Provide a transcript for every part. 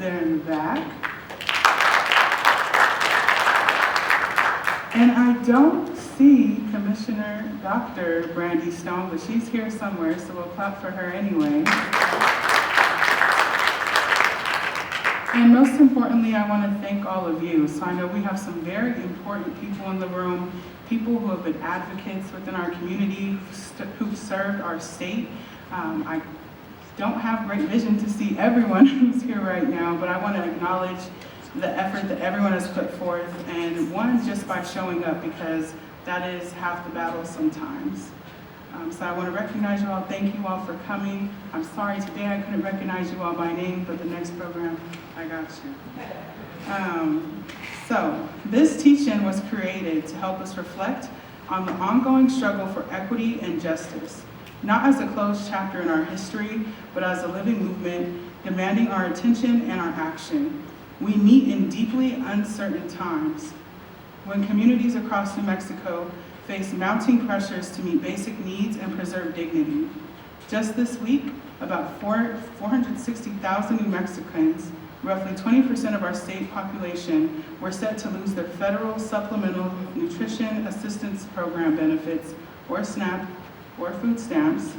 there in the back. And I don't see Commissioner Dr. Brandy Stone, but she's here somewhere, so we'll clap for her anyway. And most importantly, I want to thank all of you. So I know we have some very important people in the room, people who have been advocates within our community, who've served our state. I don't have great vision to see everyone who's here right now, but I want to acknowledge the effort that everyone has put forth, and one, just by showing up, because that is half the battle sometimes. So I want to recognize you all. Thank you all for coming. I'm sorry today I couldn't recognize you all by name, but the next program, I got you. So this teach-in was created to help us reflect on the ongoing struggle for equity and justice, not as a closed chapter in our history, but as a living movement demanding our attention and our action. We meet in deeply uncertain times when communities across New Mexico face mounting pressures to meet basic needs and preserve dignity. Just this week, about 460,000 New Mexicans, roughly 20% of our state population, were set to lose their federal Supplemental Nutrition Assistance Program benefits, or SNAP, or food stamps.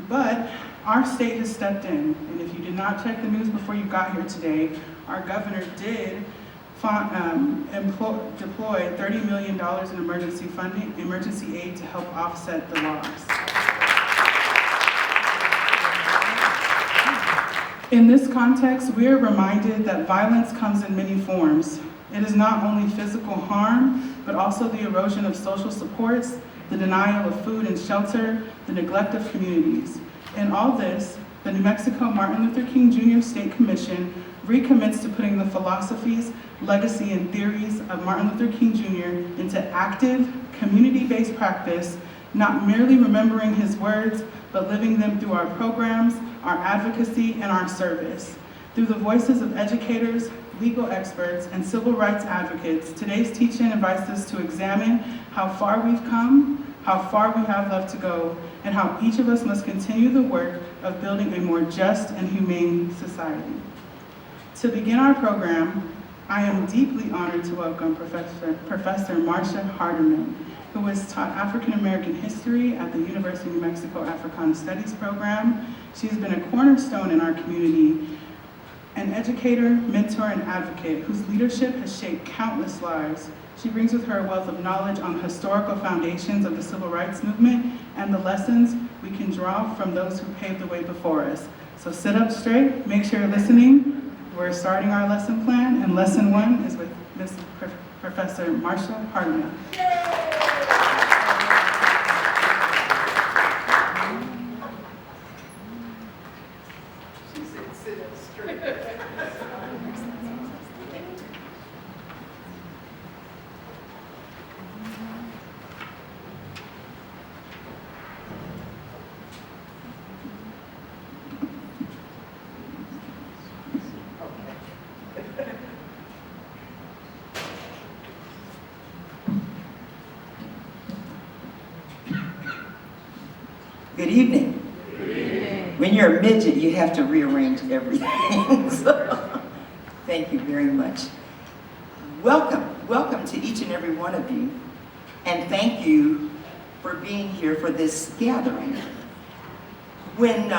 But our state has stepped in, and if you did not check the news before you got here today, our governor did deploy $30 million in emergency aid to help offset the loss. In this context, we are reminded that violence comes in many forms. It is not only physical harm, but also the erosion of social supports, the denial of food and shelter, the neglect of communities. In all this, the New Mexico Martin Luther King Jr. State Commission recommits to putting the philosophies, legacy, and theories of Martin Luther King Jr. into active, community-based practice, not merely remembering his words, but living them through our programs, our advocacy, and our service. Through the voices of educators, legal experts, and civil rights advocates, today's teach-in invites us to examine how far we've come, how far we have left to go, and how each of us must continue the work of building a more just and humane society. To begin our program, I am deeply honored to welcome Professor Marsha Hardeman, who has taught African American history at the University of New Mexico Africana Studies program. She has been a cornerstone in our community, an educator, mentor, and advocate whose leadership has shaped countless lives. She brings with her a wealth of knowledge on the historical foundations of the civil rights movement and the lessons we can draw from those who paved the way before us. So sit up straight, make sure you're listening. We're starting our lesson plan, and lesson 1 is with Professor Marsha Hardeman. She said sit up straight. Good evening. Good evening. When you're a midget, you have to rearrange everything. So, thank you very much. Welcome to each and every one of you, and thank you for being here for this gathering. When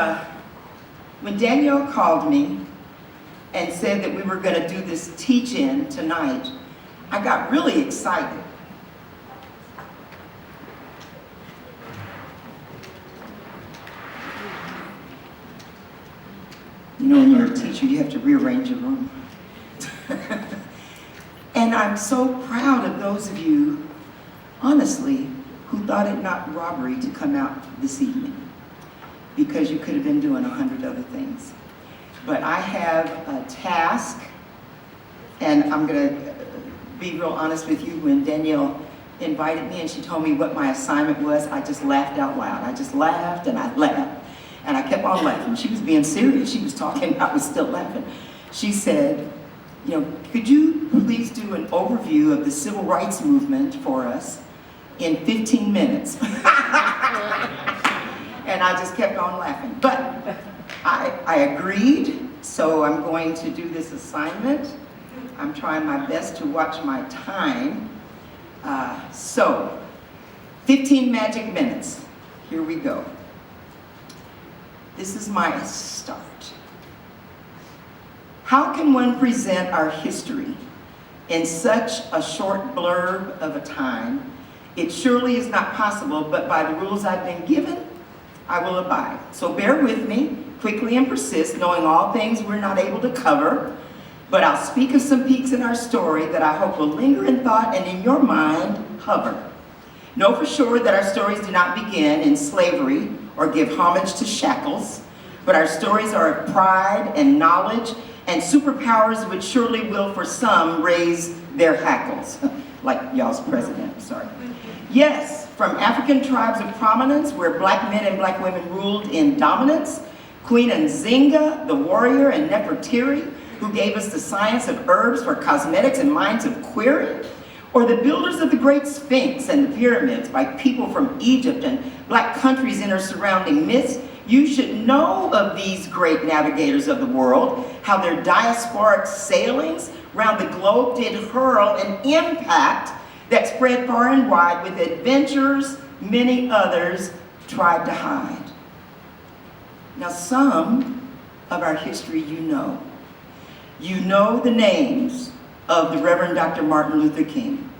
Danielle called me and said that we were going to do this teach-in tonight, I got really excited. You know, when you're a teacher, you have to rearrange your room. And I'm so proud of those of you, honestly, who thought it not robbery to come out this evening, because you could have been doing 100 other things. But I have a task, and I'm going to be real honest with you. When Danielle invited me and she told me what my assignment was, I just laughed out loud. I just laughed and I laughed. And I kept on laughing. She was being serious. She was talking, I was still laughing. She said, you know, could you please do an overview of the civil rights movement for us in 15 minutes? And I just kept on laughing. But I agreed So I'm going to do this assignment. I'm trying my best to watch my time. So, 15 magic minutes. Here we go. This is my start. How can one present our history in such a short blurb of a time? It surely is not possible, but by the rules I've been given, I will abide. So bear with me, quickly and persist, knowing all things we're not able to cover, but I'll speak of some peaks in our story that I hope will linger in thought and in your mind hover. Know for sure that our stories do not begin in slavery or give homage to shackles, but our stories are of pride and knowledge and superpowers which surely will for some raise their hackles, like y'all's president, sorry. Yes, from African tribes of prominence where black men and black women ruled in dominance, Queen Nzinga, the warrior, and Nefertiri, who gave us the science of herbs for cosmetics and minds of query, or the builders of the Great Sphinx and the pyramids by people from Egypt and black countries in our surrounding myths, you should know of these great navigators of the world, how their diasporic sailings round the globe did hurl an impact that spread far and wide with adventures many others tried to hide. Now, some of our history you know. You know the names of the Reverend Dr. Martin Luther King.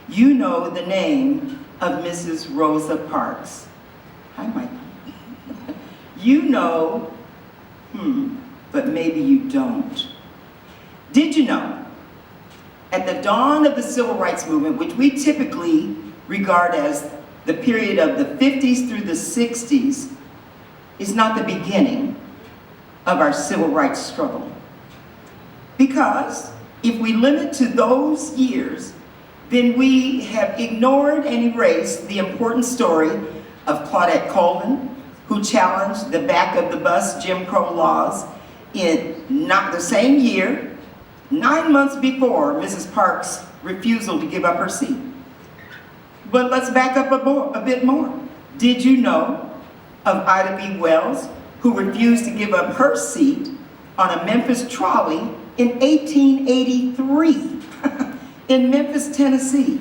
You know the name of Mrs. Rosa Parks. Hi, Michael. You know, but maybe you don't. Did you know, at the dawn of the Civil Rights Movement, which we typically regard as the period of the 50s through the 60s, is not the beginning of our civil rights struggle? Because if we limit to those years, then we have ignored and erased the important story of Claudette Colvin, who challenged the back of the bus Jim Crow laws in not the same year, 9 months before Mrs. Parks' refusal to give up her seat. But let's back up a bit more. Did you know of Ida B. Wells, who refused to give up her seat on a Memphis trolley in 1883 in Memphis, Tennessee?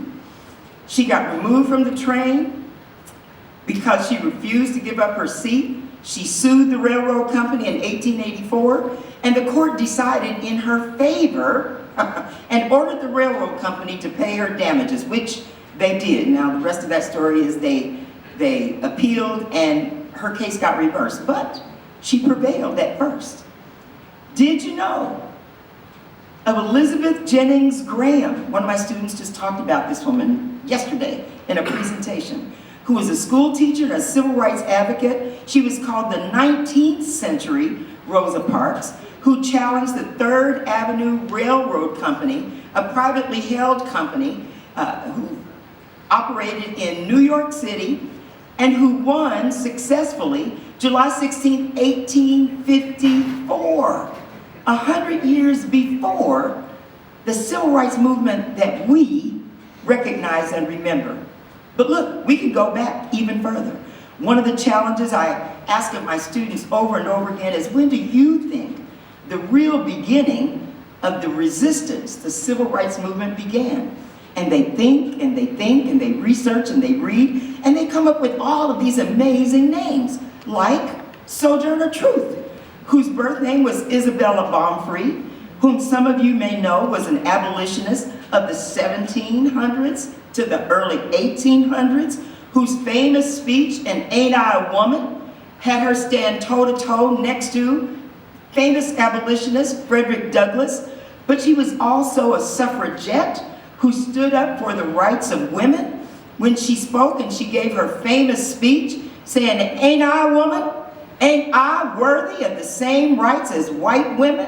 She got removed from the train because she refused to give up her seat. She sued the railroad company in 1884, and the court decided in her favor and ordered the railroad company to pay her damages, which they did. Now, the rest of that story is they appealed and her case got reversed, but she prevailed at first. Did you know of Elizabeth Jennings Graham? One of my students just talked about this woman yesterday in a presentation, who was a school teacher and a civil rights advocate. She was called the 19th century Rosa Parks, who challenged the Third Avenue Railroad Company, a privately held company who operated in New York City and who won successfully July 16, 1854, 100 years before the civil rights movement that we recognize and remember. But look, we can go back even further. One of the challenges I ask of my students over and over again is, when do you think the real beginning of the resistance, the civil rights movement, began? And they think, and they think, and they research, and they read, and they come up with all of these amazing names, like Sojourner Truth, whose birth name was Isabella Baumfree, whom some of you may know was an abolitionist of the 1700s to the early 1800s, whose famous speech, "And Ain't I a Woman?" had her stand toe-to-toe next to famous abolitionist Frederick Douglass. But she was also a suffragette who stood up for the rights of women when she spoke, and she gave her famous speech saying, "Ain't I a woman? Ain't I worthy of the same rights as white women?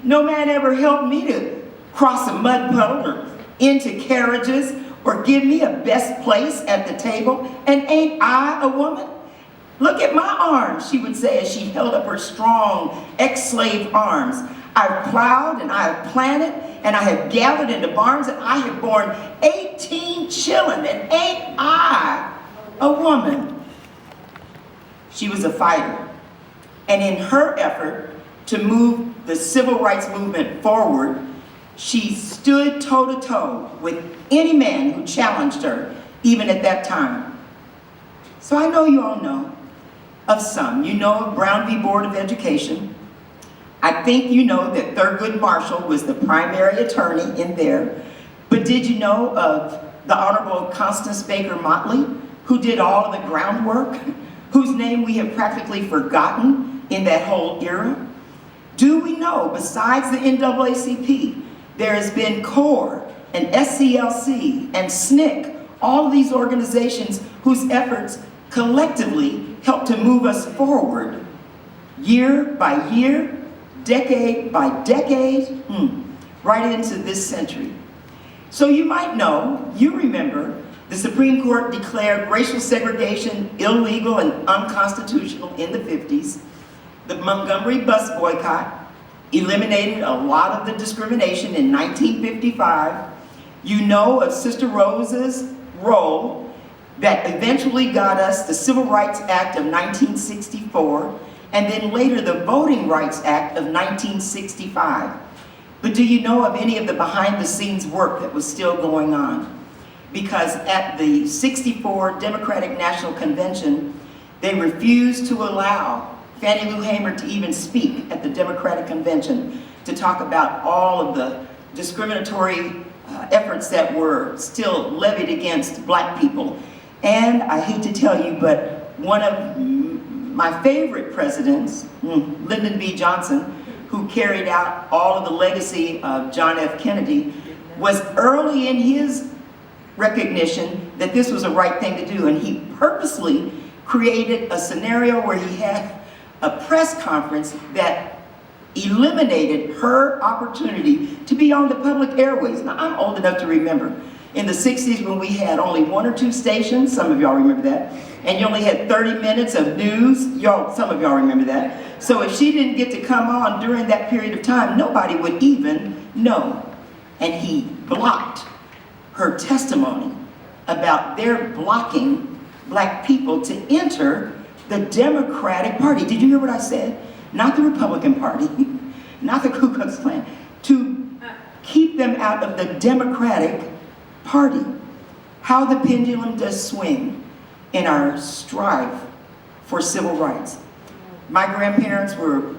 No man ever helped me to cross a mud puddle or into carriages or give me a best place at the table. And ain't I a woman? Look at my arms," she would say as she held up her strong ex-slave arms. "I've plowed and I have planted and I have gathered into barns and I have borne 18 children, and ain't I a woman?" She was a fighter, and in her effort to move the civil rights movement forward, she stood toe-to-toe with any man who challenged her, even at that time. So I know you all know of some. You know of Brown v. Board of Education. I think you know that Thurgood Marshall was the primary attorney in there. But did you know of the Honorable Constance Baker Motley, who did all of the groundwork, whose name we have practically forgotten in that whole era? Do we know, besides the NAACP, there has been CORE and SCLC and SNCC, all of these organizations whose efforts collectively help to move us forward year by year, decade by decade, right into this century. So you might know, you remember, the Supreme Court declared racial segregation illegal and unconstitutional in the 50s. The Montgomery bus boycott eliminated a lot of the discrimination in 1955. You know of Sister Rosa's role that eventually got us the Civil Rights Act of 1964, and then later the Voting Rights Act of 1965. But do you know of any of the behind-the-scenes work that was still going on? Because at the 64 Democratic National Convention, they refused to allow Fannie Lou Hamer to even speak at the Democratic Convention to talk about all of the discriminatory efforts that were still levied against black people. And I hate to tell you, but one of my favorite presidents, Lyndon B. Johnson, who carried out all of the legacy of John F. Kennedy, was early in his recognition that this was the right thing to do, and he purposely created a scenario where he had a press conference that eliminated her opportunity to be on the public airways. Now, I'm old enough to remember in the 60s when we had only 1 or 2 stations, some of y'all remember that, and you only had 30 minutes of news, some of y'all remember that. So if she didn't get to come on during that period of time, nobody would even know. And he blocked her testimony about their blocking black people to enter the Democratic Party. Did you hear what I said? Not the Republican Party, not the Ku Klux Klan, to keep them out of the Democratic Party. How the pendulum does swing in our strive for civil rights. My grandparents were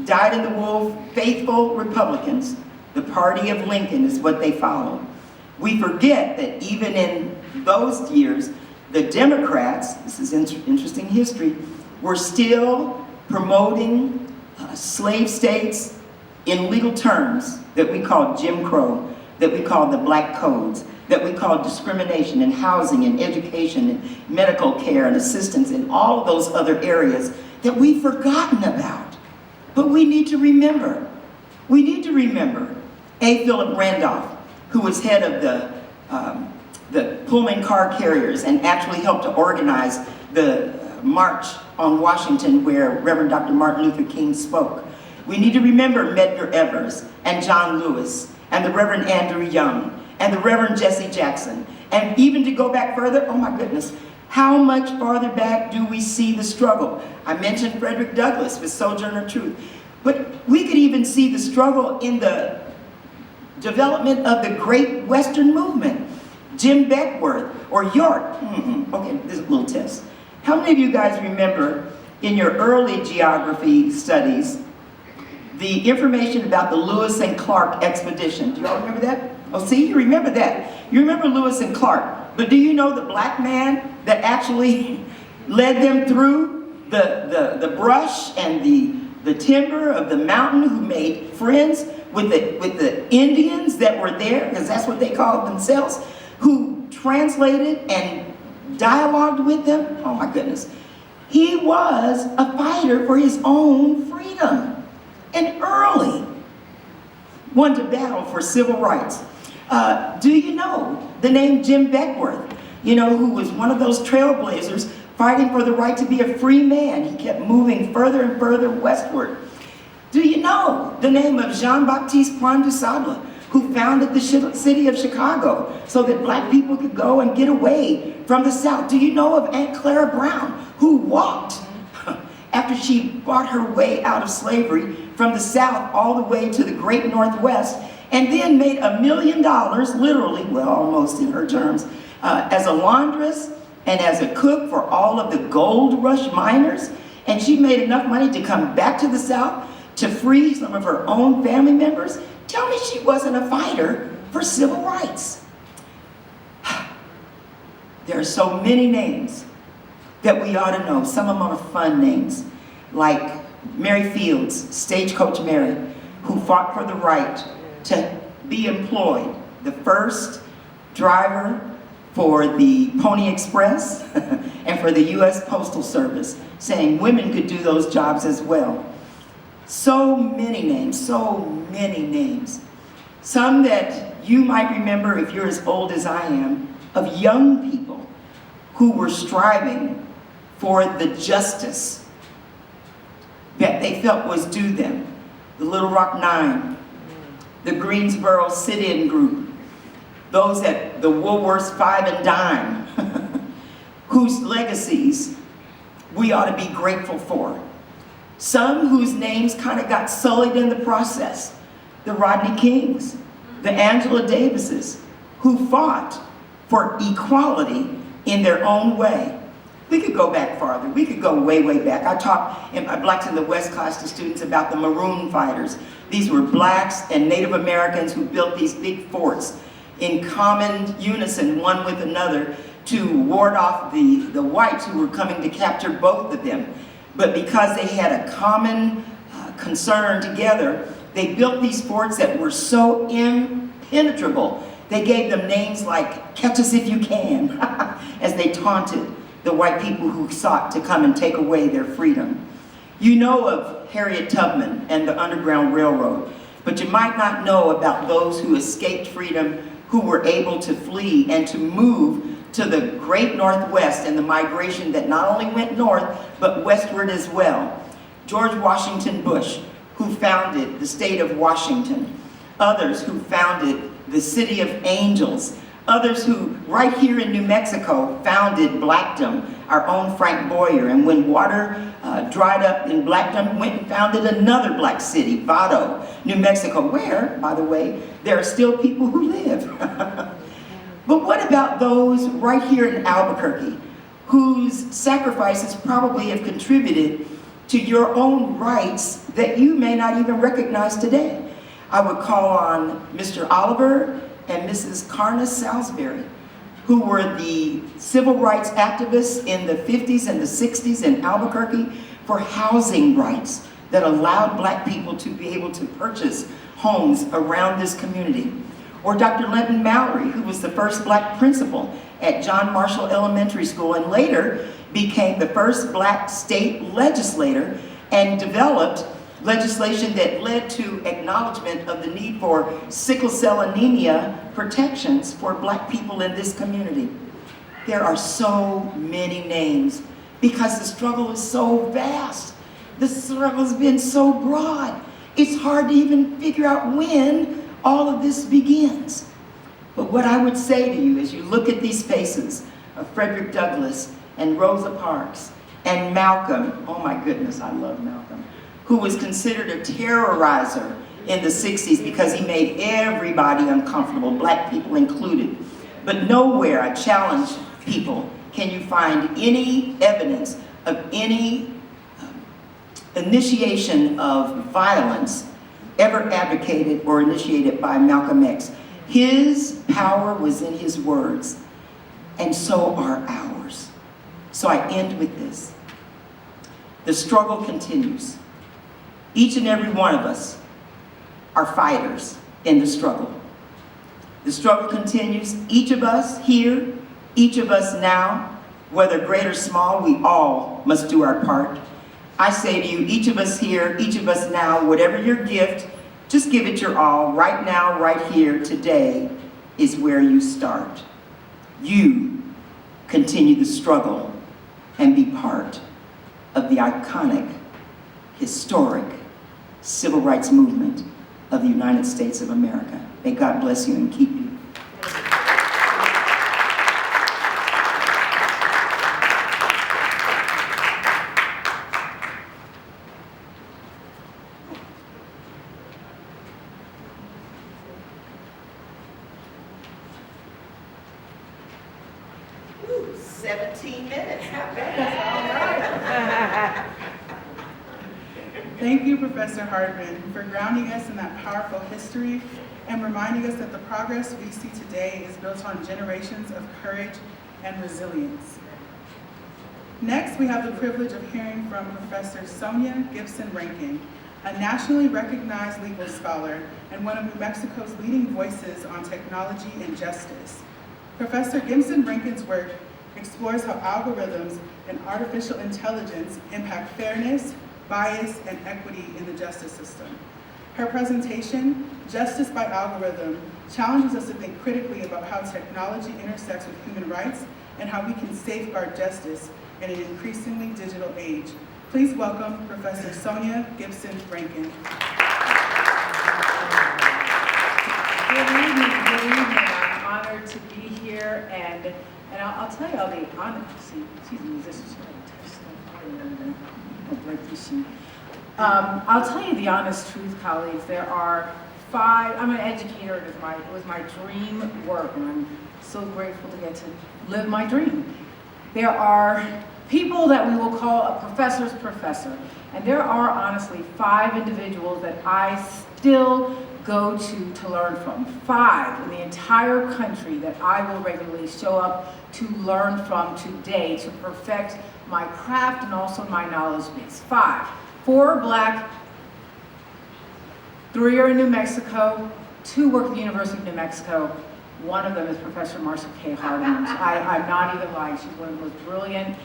dyed-in-the-wool, faithful Republicans. The party of Lincoln is what they followed. We forget that even in those years, the Democrats, this is interesting history, were still promoting slave states in legal terms that we call Jim Crow, that we call the Black Codes, that we call discrimination in housing and education and medical care and assistance and all of those other areas that we've forgotten about. But we need to remember. We need to remember A. Philip Randolph, who was head of the Pullman car carriers and actually helped to organize the march on Washington where Reverend Dr. Martin Luther King spoke. We need to remember Medgar Evers and John Lewis and the Reverend Andrew Young and the Reverend Jesse Jackson. And even to go back further, oh my goodness, how much farther back do we see the struggle? I mentioned Frederick Douglass with Sojourner Truth, but we could even see the struggle in the development of the Great Western Movement. Jim Beckworth or York. Okay, this is a little test. How many of you guys remember in your early geography studies the information about the Lewis and Clark expedition? Do y'all remember that? Oh, see, you remember that. You remember Lewis and Clark. But do you know the black man that actually led them through the brush and the timber of the mountain, who made friends with the Indians that were there, because that's what they called themselves, who translated and dialogued with them? Oh my goodness. He was a fighter for his own freedom, and early won to battle for civil rights. Do you know the name Jim Beckworth? You know, who was one of those trailblazers fighting for the right to be a free man. He kept moving further and further westward. Do you know the name of Jean-Baptiste Point du Sable, who founded the city of Chicago so that black people could go and get away from the South? Do you know of Aunt Clara Brown, who walked after she fought her way out of slavery from the South all the way to the great Northwest, and then made $1 million, literally, well, almost in her terms, as a laundress and as a cook for all of the gold rush miners. And she made enough money to come back to the South to free some of her own family members. Tell me she wasn't a fighter for civil rights. There are so many names that we ought to know. Some of them are fun names, like Mary Fields, Stagecoach Mary, who fought for the right to be employed, the first driver for the Pony Express and for the U.S. Postal Service, saying women could do those jobs as well. So many names, so many names. Some that you might remember if you're as old as I am, of young people who were striving for the justice that they felt was due them. The Little Rock Nine, the Greensboro Sit-In Group, those at the Woolworths Five and Dime, whose legacies we ought to be grateful for. Some whose names kind of got sullied in the process. The Rodney Kings, the Angela Davises, who fought for equality in their own way. We could go back farther. We could go way, way back. I taught in my Blacks in the West class to students about the Maroon Fighters. These were blacks and Native Americans who built these big forts in common unison, one with another, to ward off the whites who were coming to capture both of them. But because they had a common concern together, they built these forts that were so impenetrable. They gave them names like "Catch Us If You Can," as they taunted the white people who sought to come and take away their freedom. You know of Harriet Tubman and the Underground Railroad, but you might not know about those who escaped freedom, who were able to flee and to move to the great Northwest and the migration that not only went north, but westward as well. George Washington Bush, who founded the state of Washington. Others who founded the City of Angels. Others who, right here in New Mexico, founded Blackdom, our own Frank Boyer. And when water dried up in Blackdom, went and founded another black city, Vado, New Mexico, where, by the way, there are still people who live. But what about those right here in Albuquerque, whose sacrifices probably have contributed to your own rights that you may not even recognize today? I would call on Mr. Oliver and Mrs. Carna Salisbury, who were the civil rights activists in the 50s and the 60s in Albuquerque for housing rights that allowed black people to be able to purchase homes around this community. Or Dr. Linton Mallory, who was the first black principal at John Marshall Elementary School and later became the first black state legislator and developed legislation that led to acknowledgement of the need for sickle cell anemia protections for black people in this community. There are so many names because the struggle is so vast. The struggle has been so broad. It's hard to even figure out when all of this begins. But what I would say to you as you look at these faces of Frederick Douglass and Rosa Parks and Malcolm, oh my goodness, I love Malcolm, who was considered a terrorizer in the 60s because he made everybody uncomfortable, black people included. But nowhere, I challenge people, can you find any evidence of any initiation of violence ever advocated or initiated by Malcolm X. His power was in his words, and so are ours. So I end with this. The struggle continues. Each and every one of us are fighters in the struggle. The struggle continues. Each of us here, each of us now, whether great or small, we all must do our part. I say to you, each of us here, each of us now, whatever your gift, just give it your all. Right now, right here, today is where you start. You continue the struggle and be part of the iconic, historic civil rights movement of the United States of America. May God bless you and keep you. 17 minutes, not bad. Thank you, Professor Hardeman, for grounding us in that powerful history and reminding us that the progress we see today is built on generations of courage and resilience. Next, we have the privilege of hearing from Professor Sonia Gipson Rankin, a nationally recognized legal scholar and one of New Mexico's leading voices on technology and justice. Professor Gipson Rankin's work explores how algorithms and artificial intelligence impact fairness, bias, and equity in the justice system. Her presentation, Justice by Algorithm, challenges us to think critically about how technology intersects with human rights and how we can safeguard justice in an increasingly digital age. Please welcome Professor Sonia Gipson Rankin. Good evening. I'm honored to be here, and I'll tell you, I'll be honest. She's a musician. I'll tell you the honest truth, colleagues. There are 5. I'm an educator. It was my dream work, and I'm so grateful to get to live my dream. There are people that we will call a professor's professor, and there are honestly 5 individuals that I still go to learn from. 5 in the entire country that I will regularly show up to learn from today to perfect my craft and also my knowledge base. 5. 4 Black, 3 are in New Mexico, 2 work at the University of New Mexico. One of them is Professor Marsha K. Hardeman. I'm not even lying. She's one of the most brilliant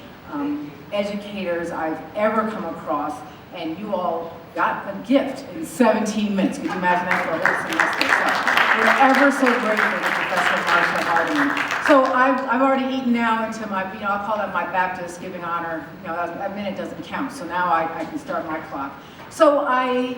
educators I've ever come across, and you all got a gift in 17 minutes. Could you imagine that for a whole semester? So we're ever so grateful to Professor Marsha Hardeman. So I've already eaten now into my, I'll call that my Baptist giving honor. A minute doesn't count, so now I can start my clock. So I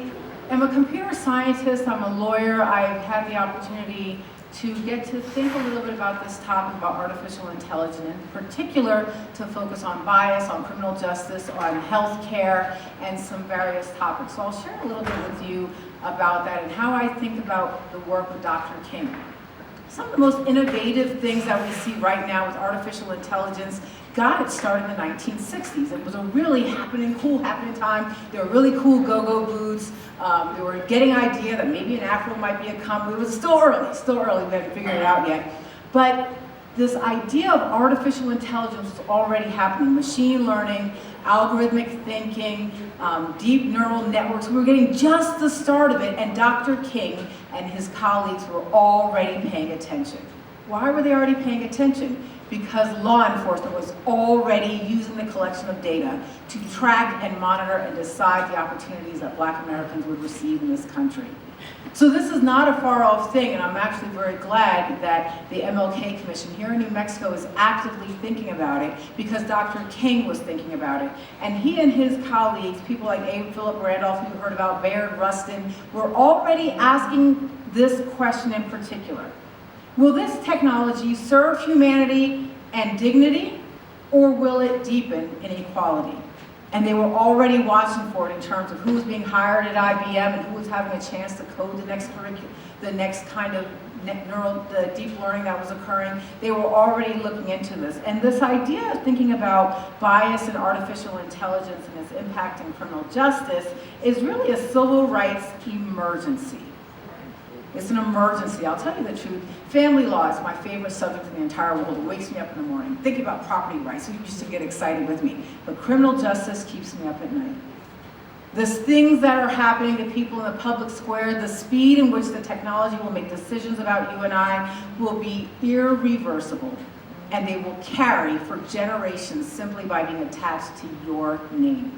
am a computer scientist. I'm a lawyer. I've had the opportunity to get to think a little bit about this topic about artificial intelligence, in particular to focus on bias, on criminal justice, on healthcare, and some various topics. So I'll share a little bit with you about that and how I think about the work with Dr. King. Some of the most innovative things that we see right now with artificial intelligence got its start in the 1960s. It was a really cool happening time. There were really cool go-go booths. They were getting idea that maybe an Afro might be a company. It was still early. We haven't figured it out yet. But this idea of artificial intelligence was already happening. Machine learning, algorithmic thinking, deep neural networks. We were getting just the start of it, and Dr. King and his colleagues were already paying attention. Why were they already paying attention? Because law enforcement was already using the collection of data to track and monitor and decide the opportunities that Black Americans would receive in this country. So this is not a far off thing, and I'm actually very glad that the MLK Commission here in New Mexico is actively thinking about it, because Dr. King was thinking about it. And he and his colleagues, people like Abe Philip Randolph, who you heard about, Baird Rustin, were already asking this question in particular. Will this technology serve humanity and dignity, or will it deepen inequality? And they were already watching for it in terms of who was being hired at IBM and who was having a chance to code the next kind of the deep learning that was occurring. They were already looking into this. And this idea of thinking about bias and artificial intelligence and its impact in criminal justice is really a civil rights emergency. It's an emergency. I'll tell you the truth. Family law is my favorite subject in the entire world. It wakes me up in the morning. Thinking about property rights, you used to get excited with me. But criminal justice keeps me up at night. The things that are happening to people in the public square, the speed in which the technology will make decisions about you and I will be irreversible. And they will carry for generations simply by being attached to your name.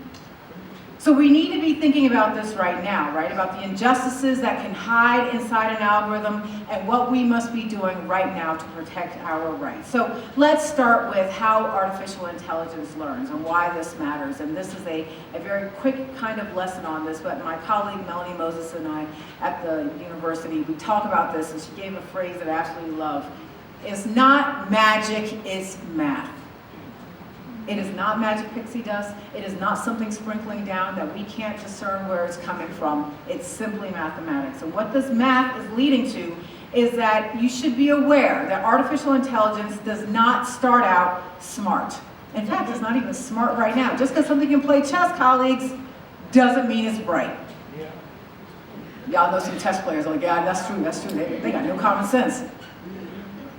So we need to be thinking about this right now, right? About the injustices that can hide inside an algorithm and what we must be doing right now to protect our rights. So let's start with how artificial intelligence learns and why this matters. And this is a very quick kind of lesson on this, but my colleague Melanie Moses and I at the university, we talk about this, and she gave a phrase that I absolutely love. It's not magic, it's math. It is not magic pixie dust. It is not something sprinkling down that we can't discern where it's coming from. It's simply mathematics. And what this math is leading to is that you should be aware that artificial intelligence does not start out smart. In fact, it's not even smart right now. Just because something can play chess, colleagues, doesn't mean it's bright. Y'all know some chess players are like, yeah, that's true. They got no common sense.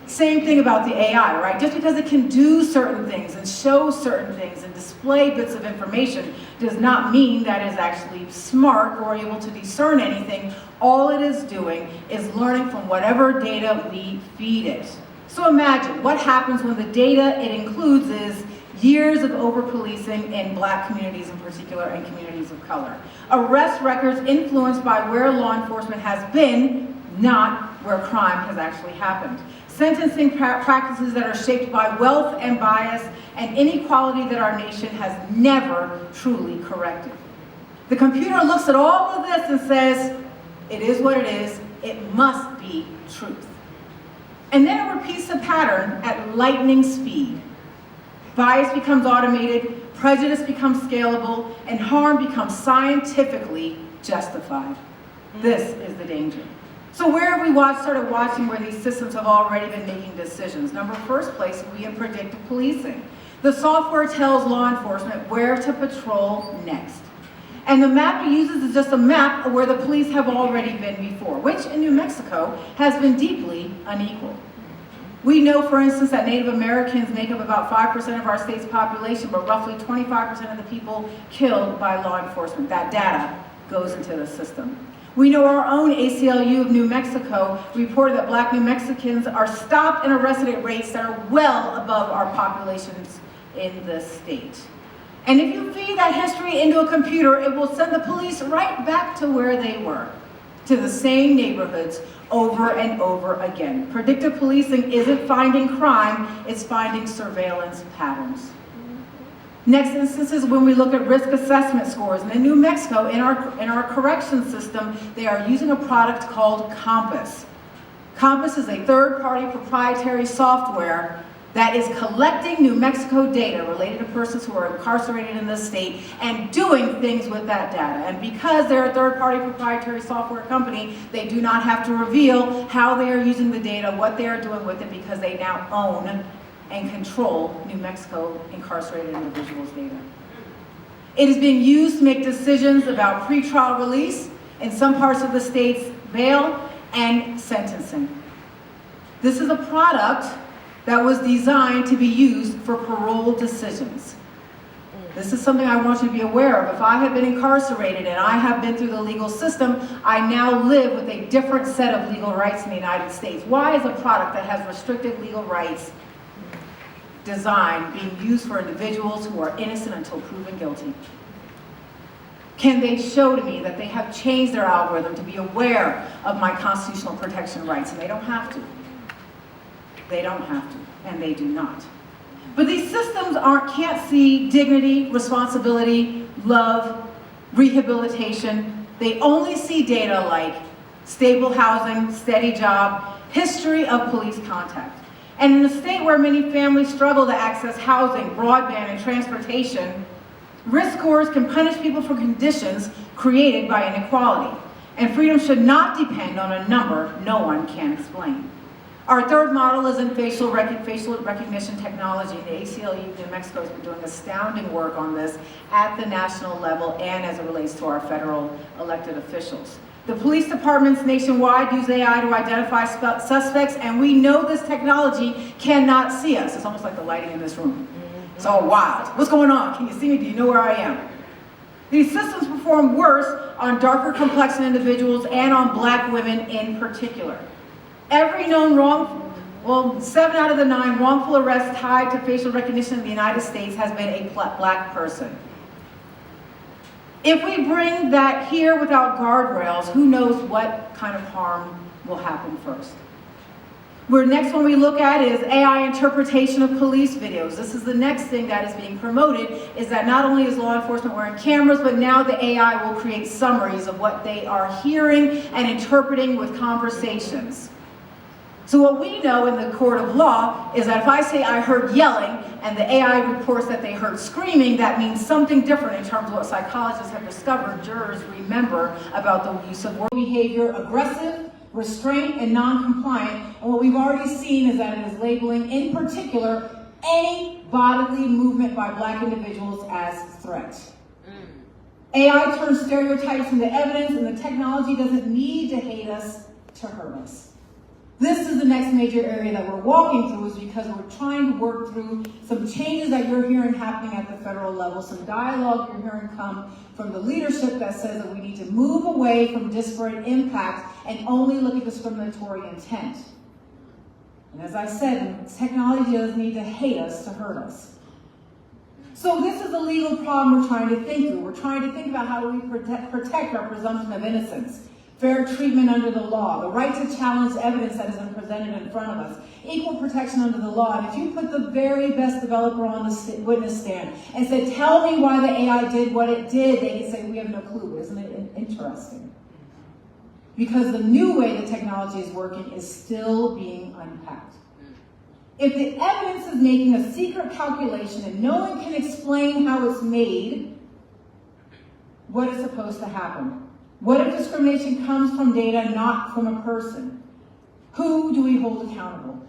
Same thing about the AI, right? Just because it can do certain things and show certain things and display bits of information does not mean that it's actually smart or able to discern anything. All it is doing is learning from whatever data we feed it. So imagine what happens when the data it includes is years of over-policing in Black communities in particular and communities of color. Arrest records influenced by where law enforcement has been, not where crime has actually happened. Sentencing practices that are shaped by wealth and bias and inequality that our nation has never truly corrected. The computer looks at all of this and says, it is what it is, it must be truth. And then it repeats the pattern at lightning speed. Bias becomes automated, prejudice becomes scalable, and harm becomes scientifically justified. This is the danger. So where have we started watching where these systems have already been making decisions? First place would be in predictive policing. The software tells law enforcement where to patrol next. And the map it uses is just a map of where the police have already been before, which in New Mexico has been deeply unequal. We know, for instance, that Native Americans make up about 5% of our state's population, but roughly 25% of the people killed by law enforcement. That data goes into the system. We know our own ACLU of New Mexico reported that Black New Mexicans are stopped and arrested at rates that are well above our populations in the state. And if you feed that history into a computer, it will send the police right back to where they were, to the same neighborhoods over and over again. Predictive policing isn't finding crime, it's finding surveillance patterns. Next instance is when we look at risk assessment scores. And in New Mexico, in our correction system, they are using a product called Compass. Compass is a third-party proprietary software that is collecting New Mexico data related to persons who are incarcerated in this state and doing things with that data. And because they're a third-party proprietary software company, they do not have to reveal how they are using the data, what they are doing with it, because they now own and control New Mexico incarcerated individuals' data. It is being used to make decisions about pretrial release, in some parts of the state's bail, and sentencing. This is a product that was designed to be used for parole decisions. This is something I want you to be aware of. If I have been incarcerated and I have been through the legal system, I now live with a different set of legal rights in the United States. Why is a product that has restricted legal rights design being used for individuals who are innocent until proven guilty? Can they show to me that they have changed their algorithm to be aware of my constitutional protection rights? And they don't have to. They don't have to, and they do not. But these systems can't see dignity, responsibility, love, rehabilitation. They only see data like stable housing, steady job, history of police contact. And in a state where many families struggle to access housing, broadband, and transportation, risk scores can punish people for conditions created by inequality. And freedom should not depend on a number no one can explain. Our third model is in facial recognition technology. The ACLU of New Mexico has been doing astounding work on this at the national level and as it relates to our federal elected officials. The police departments nationwide use AI to identify suspects, and we know this technology cannot see us. It's almost like the lighting in this room. It's all wild. What's going on? Can you see me? Do you know where I am? These systems perform worse on darker complexion individuals and on Black women in particular. Every known 7 out of the 9 wrongful arrests tied to facial recognition in the United States has been a Black person. If we bring that here without guardrails, who knows what kind of harm will happen first. Next one we look at is AI interpretation of police videos. This is the next thing that is being promoted, is that not only is law enforcement wearing cameras, but now the AI will create summaries of what they are hearing and interpreting with conversations. So what we know in the court of law is that if I say I heard yelling and the AI reports that they heard screaming, that means something different in terms of what psychologists have discovered jurors remember about the use of word behavior, aggressive, restraint, and non-compliant. And what we've already seen is that it is labeling, in particular, any bodily movement by Black individuals as threats. AI turns stereotypes into evidence, and the technology doesn't need to hate us to hurt us. This is the next major area that we're walking through, is because we're trying to work through some changes that you're hearing happening at the federal level, some dialogue you're hearing come from the leadership that says that we need to move away from disparate impact and only look at discriminatory intent. And as I said, technology doesn't need to hate us to hurt us. So this is a legal problem we're trying to think through. We're trying to think about how do we protect our presumption of innocence, fair treatment under the law, the right to challenge evidence that has been presented in front of us, equal protection under the law. And if you put the very best developer on the witness stand and said, tell me why the AI did what it did, they could say, we have no clue. Isn't it interesting? Because the new way the technology is working is still being unpacked. If the evidence is making a secret calculation and no one can explain how it's made, what is supposed to happen? What if discrimination comes from data, not from a person? Who do we hold accountable?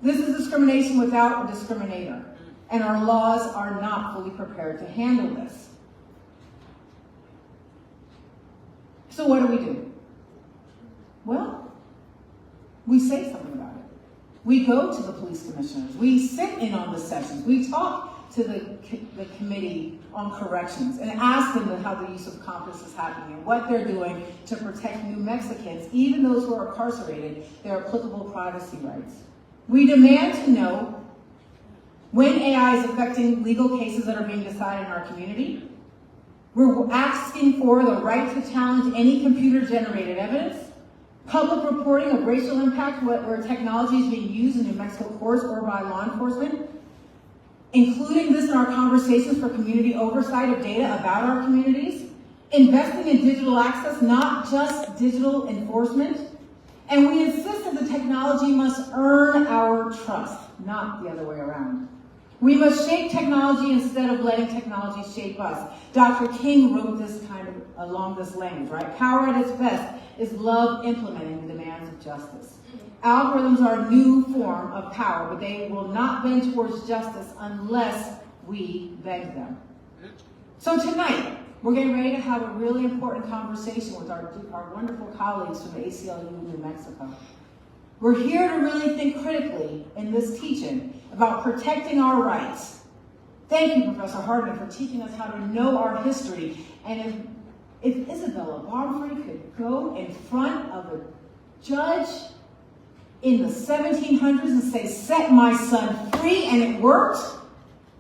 This is discrimination without a discriminator, and our laws are not fully prepared to handle this. So what do? Well, we say something about it. We go to the police commissioners. We sit in on the sessions. We talk to the committee on corrections and ask them how the use of Compass is happening and what they're doing to protect New Mexicans, even those who are incarcerated, their applicable privacy rights. We demand to know when AI is affecting legal cases that are being decided in our community. We're asking for the right to challenge any computer-generated evidence, public reporting of racial impact where technology is being used in New Mexico courts or by law enforcement, including this in our conversations for community oversight of data about our communities, investing in digital access, not just digital enforcement, and we insist that the technology must earn our trust, not the other way around. We must shape technology instead of letting technology shape us. Dr. King wrote this kind of along this language, right? Power at its best is love implementing the demands of justice. Algorithms are a new form of power, but they will not bend towards justice unless we beg them. So tonight, we're getting ready to have a really important conversation with our wonderful colleagues from the ACLU of New Mexico. We're here to really think critically in this teaching about protecting our rights. Thank you, Professor Hardeman, for teaching us how to know our history. And if Isabella Barbary could go in front of a judge in the 1700s and say, set my son free, and it worked,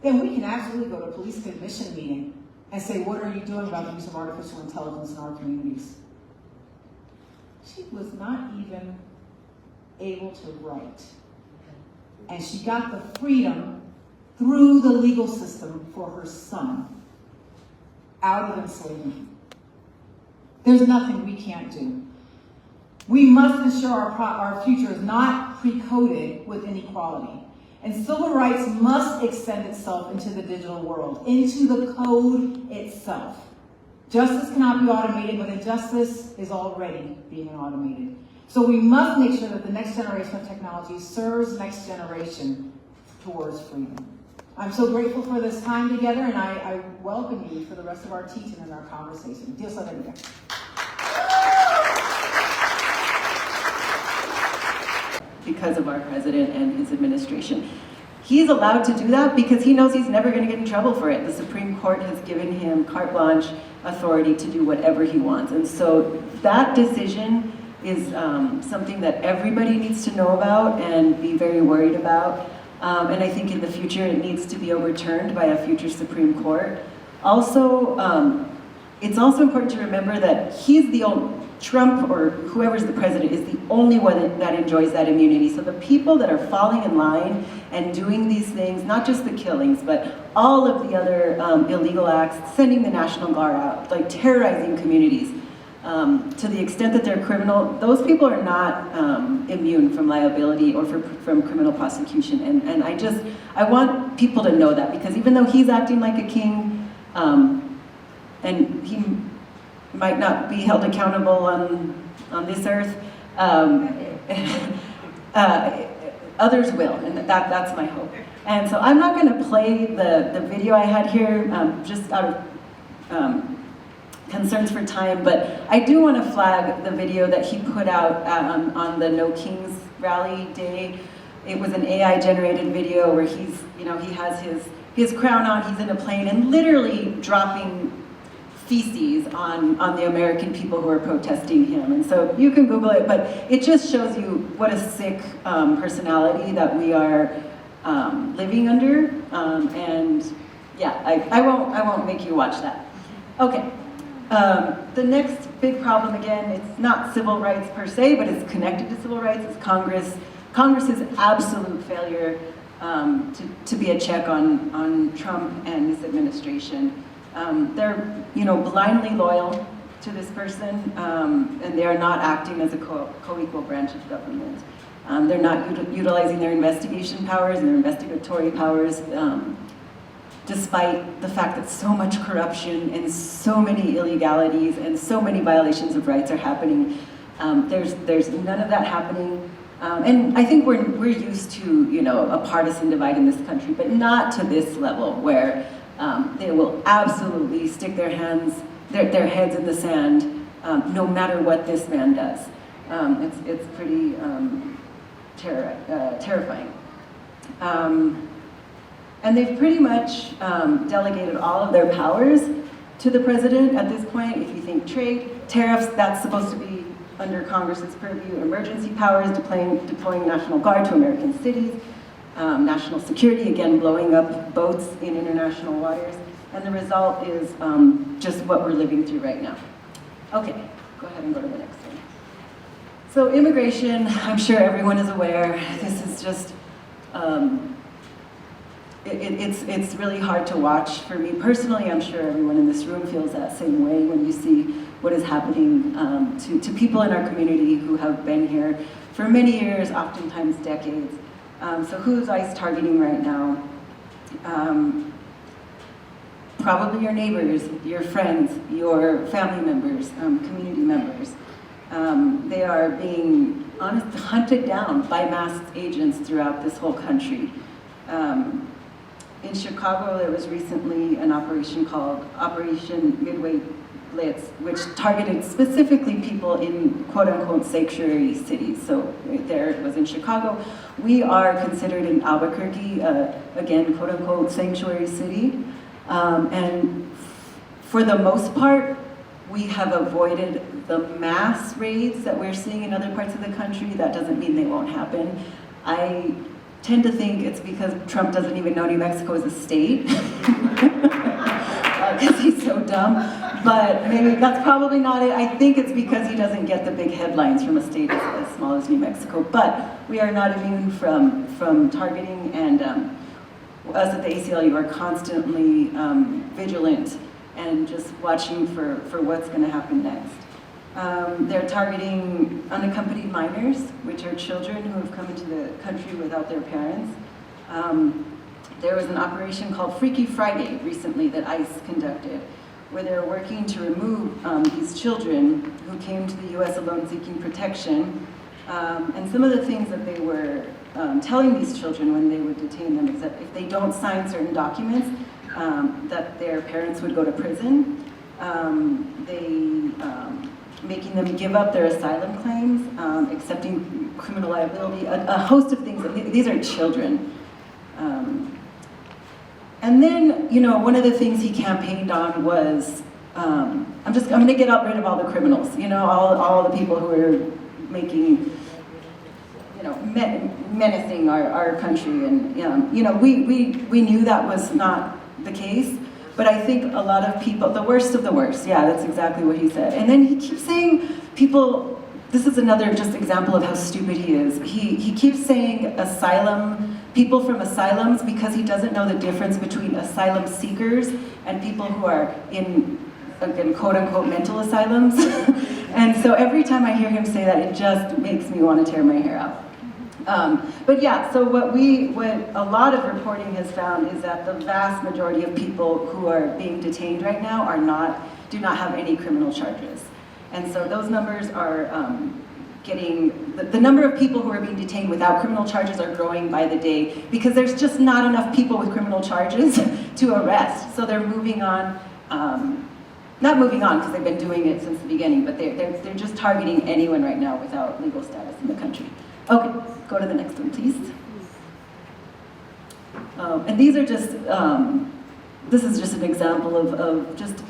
then we can absolutely go to a police commission meeting and say, what are you doing about the use of artificial intelligence in our communities? She was not even able to write. And she got the freedom through the legal system for her son out of enslavement. There's nothing we can't do. We must ensure our future is not pre-coded with inequality. And civil rights must extend itself into the digital world, into the code itself. Justice cannot be automated, but injustice is already being automated. So we must make sure that the next generation of technology serves the next generation towards freedom. I'm so grateful for this time together, and I welcome you for the rest of our teaching and our conversation. Dios la bendiga. Because of our president and his administration. He's allowed to do that because he knows he's never going to get in trouble for it. The Supreme Court has given him carte blanche authority to do whatever he wants. And so that decision is something that everybody needs to know about and be very worried about. And I think in the future it needs to be overturned by a future Supreme Court. Also, it's also important to remember that he's the only, Trump or whoever's the president is the only one that enjoys that immunity. So the people that are falling in line and doing these things, not just the killings, but all of the other illegal acts, sending the National Guard out, like terrorizing communities, to the extent that they're criminal, those people are not immune from liability or from criminal prosecution. And I want people to know that, because even though he's acting like a king, and he might not be held accountable on this earth, Um, others will, and that's my hope. And so I'm not going to play the video I had here, just out of concerns for time, but I do want to flag the video that he put out on the No Kings rally day. It was an AI-generated video where he's, he has his crown on, he's in a plane, and literally dropping feces on the American people who are protesting him. And so you can Google it, but it just shows you what a sick personality that we are living under. And yeah, I won't make you watch that. Okay. The next big problem, again, it's not civil rights per se, but it's connected to civil rights, is Congress. Congress's absolute failure to be a check on Trump and his administration. They're, blindly loyal to this person, and they are not acting as a co-equal branch of government. They're not utilizing their investigation powers and their investigatory powers, despite the fact that so much corruption and so many illegalities and so many violations of rights are happening. There's none of that happening. And I think we're used to, a partisan divide in this country, but not to this level where they will absolutely stick their heads in the sand, no matter what this man does. It's pretty terrifying. And they've pretty much delegated all of their powers to the president at this point. If you think trade, tariffs, that's supposed to be under Congress's purview. Emergency powers, deploying National Guard to American cities. National security, again, blowing up boats in international waters. And the result is just what we're living through right now. Okay, go ahead and go to the next one. So immigration, I'm sure everyone is aware, this is just, it's really hard to watch for me personally. I'm sure everyone in this room feels that same way when you see what is happening to people in our community who have been here for many years, oftentimes decades. So who's ICE targeting right now? Probably your neighbors, your friends, your family members, community members. They are being hunted down by masked agents throughout this whole country. In Chicago, there was recently an operation called Operation Midway Blitz, which targeted specifically people in quote-unquote sanctuary cities. So there it was in Chicago. We are considered in Albuquerque, again, quote-unquote sanctuary city. And for the most part, we have avoided the mass raids that we're seeing in other parts of the country. That doesn't mean they won't happen. I tend to think it's because Trump doesn't even know New Mexico is a state, because he's so dumb. But maybe that's probably not it. I think it's because he doesn't get the big headlines from a state as small as New Mexico. But we are not immune from targeting, and us at the ACLU are constantly vigilant and just watching for what's going to happen next. They're targeting unaccompanied minors, which are children who have come into the country without their parents. There was an operation called Freaky Friday recently that ICE conducted, where they're working to remove these children who came to the U.S. alone seeking protection. And some of the things that they were telling these children when they would detain them is that if they don't sign certain documents, that their parents would go to prison. Making them give up their asylum claims, accepting criminal liability, a host of things. These are children. And then, one of the things he campaigned on was, I'm going to get rid of all the criminals, all the people who are making, menacing our country. And, we knew that was not the case. But I think a lot of people, the worst of the worst, yeah, that's exactly what he said. And then he keeps saying people, this is another just example of how stupid he is. He keeps saying asylum, people from asylums, because he doesn't know the difference between asylum seekers and people who are in, again, quote unquote, mental asylums. And so every time I hear him say that, it just makes me want to tear my hair out. But yeah, so what a lot of reporting has found is that the vast majority of people who are being detained right now do not have any criminal charges. And so those numbers are getting, the number of people who are being detained without criminal charges are growing by the day because there's just not enough people with criminal charges to arrest. So they're moving on, not moving on because they've been doing it since the beginning, but they're just targeting anyone right now without legal status in the country. Okay, go to the next one, please. And these are just, this is just an example of just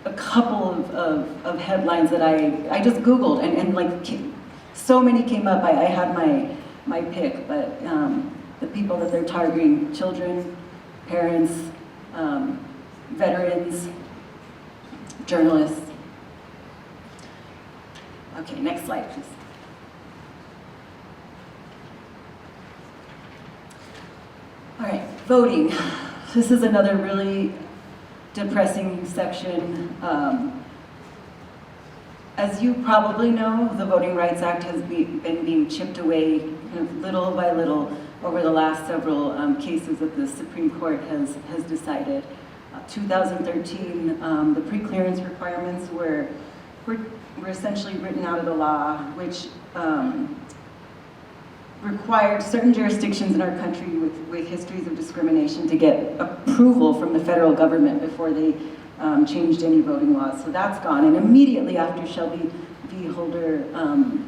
a couple of headlines that I just Googled, and like so many came up. I had my pick, but the people that they're targeting: children, parents, veterans, journalists. Okay, next slide, please. All right, voting. This is another really depressing section. As you probably know, the Voting Rights Act has been being chipped away kind of little by little over the last several cases that the Supreme Court has decided. 2013, the pre-clearance requirements were essentially written out of the law, which required certain jurisdictions in our country with histories of discrimination to get approval from the federal government before they changed any voting laws. So that's gone. And immediately after Shelby v. Holder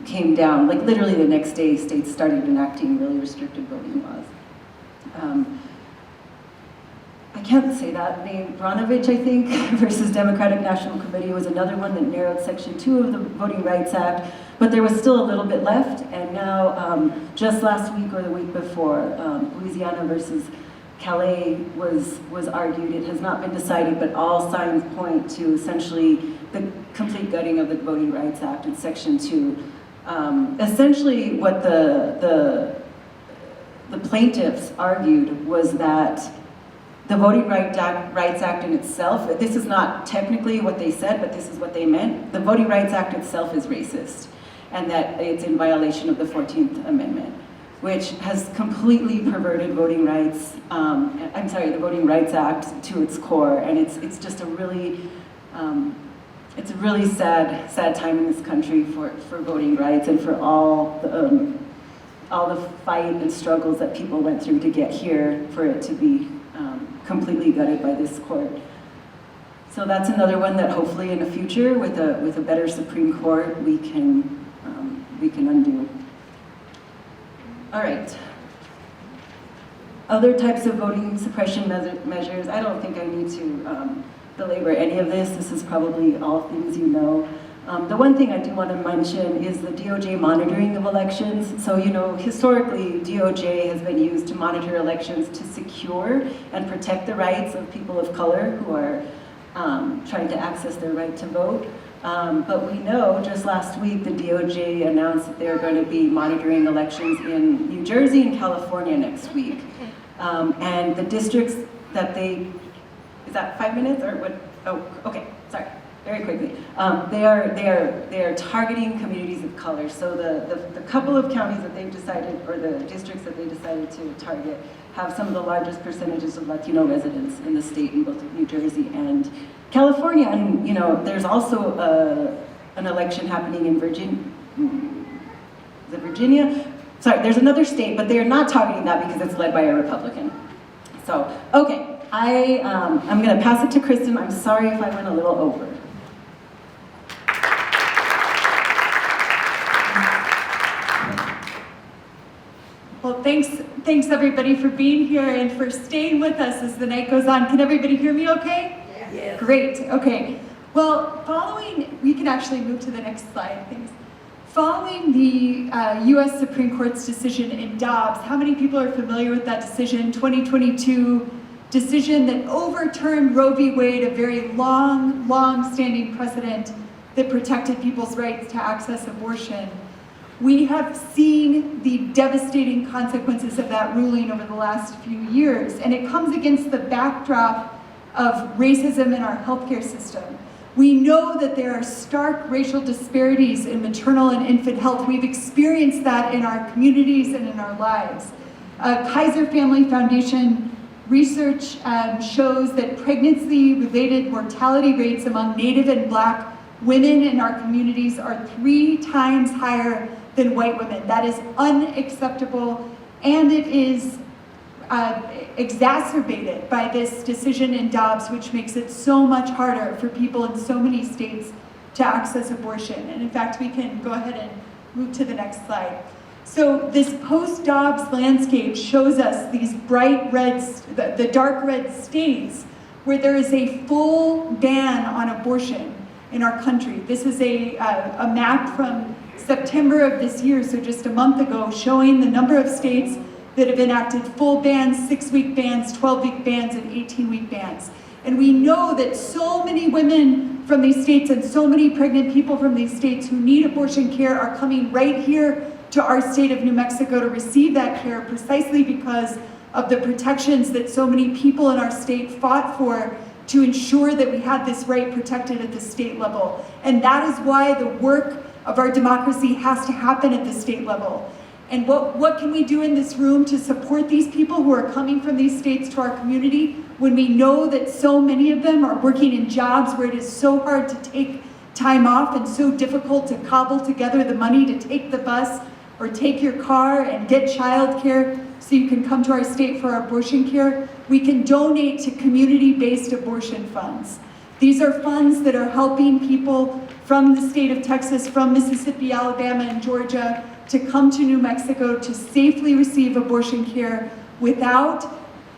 came down, like literally the next day, states started enacting really restrictive voting laws. I can't say that name. Bronovich, I think, versus Democratic National Committee was another one that narrowed Section 2 of the Voting Rights Act, but there was still a little bit left, and now, just last week or the week before, Louisiana versus Calais was argued. It has not been decided, but all signs point to essentially the complete gutting of the Voting Rights Act in Section 2. Essentially, what the plaintiffs argued was that the Voting Rights Act in itself, this is not technically what they said, but this is what they meant. The Voting Rights Act itself is racist, and that it's in violation of the 14th Amendment, which has completely perverted voting rights, the Voting Rights Act to its core, and it's just a really, it's a really sad time in this country for voting rights and for all the fight and struggles that people went through to get here for it to be completely gutted by this court. So that's another one that hopefully in the future, with a better Supreme Court, we can undo. All right. Other types of voting suppression measures. I don't think I need to belabor any of this. This is probably all things you know. The one thing I do want to mention is the DOJ monitoring of elections. So, you know, historically, DOJ has been used to monitor elections to secure and protect the rights of people of color who are trying to access their right to vote. But we know just last week, the DOJ announced that they're going to be monitoring elections in New Jersey and California next week. And the districts that is that 5 minutes or what? Oh, okay, sorry. Very quickly. They are targeting communities of color. So the couple of counties that they've decided, or the districts that they decided to target, have some of the largest percentages of Latino residents in the state in both New Jersey and California. And you know, there's also an election happening in Virginia? Sorry, there's another state, but they are not targeting that because it's led by a Republican. So, okay, I'm going to pass it to Kristen. I'm sorry if I went a little over. Well, thanks everybody for being here and for staying with us as the night goes on. Can everybody hear me okay? Yes. Great, okay. Well, we can actually move to the next slide, thanks. Following the US Supreme Court's decision in Dobbs, how many people are familiar with that decision? 2022 decision that overturned Roe v. Wade, a very long-standing precedent that protected people's rights to access abortion. We have seen the devastating consequences of that ruling over the last few years, and it comes against the backdrop of racism in our healthcare system. We know that there are stark racial disparities in maternal and infant health. We've experienced that in our communities and in our lives. Kaiser Family Foundation research shows that pregnancy-related mortality rates among Native and Black women in our communities are 3 times higher than white women. That is unacceptable, and it is exacerbated by this decision in Dobbs, which makes it so much harder for people in so many states to access abortion. And in fact, we can go ahead and move to the next slide. So this post-Dobbs landscape shows us these bright reds, the dark red states where there is a full ban on abortion in our country. This is a map from September of this year, so just a month ago, showing the number of states that have enacted full bans, 6-week bans, 12-week bans, and 18-week bans. And we know that so many women from these states and so many pregnant people from these states who need abortion care are coming right here to our state of New Mexico to receive that care precisely because of the protections that so many people in our state fought for to ensure that we had this right protected at the state level. And that is why the work of our democracy has to happen at the state level. And what can we do in this room to support these people who are coming from these states to our community when we know that so many of them are working in jobs where it is so hard to take time off and so difficult to cobble together the money to take the bus or take your car and get childcare so you can come to our state for our abortion care? We can donate to community-based abortion funds. These are funds that are helping people from the state of Texas, from Mississippi, Alabama, and Georgia to come to New Mexico to safely receive abortion care without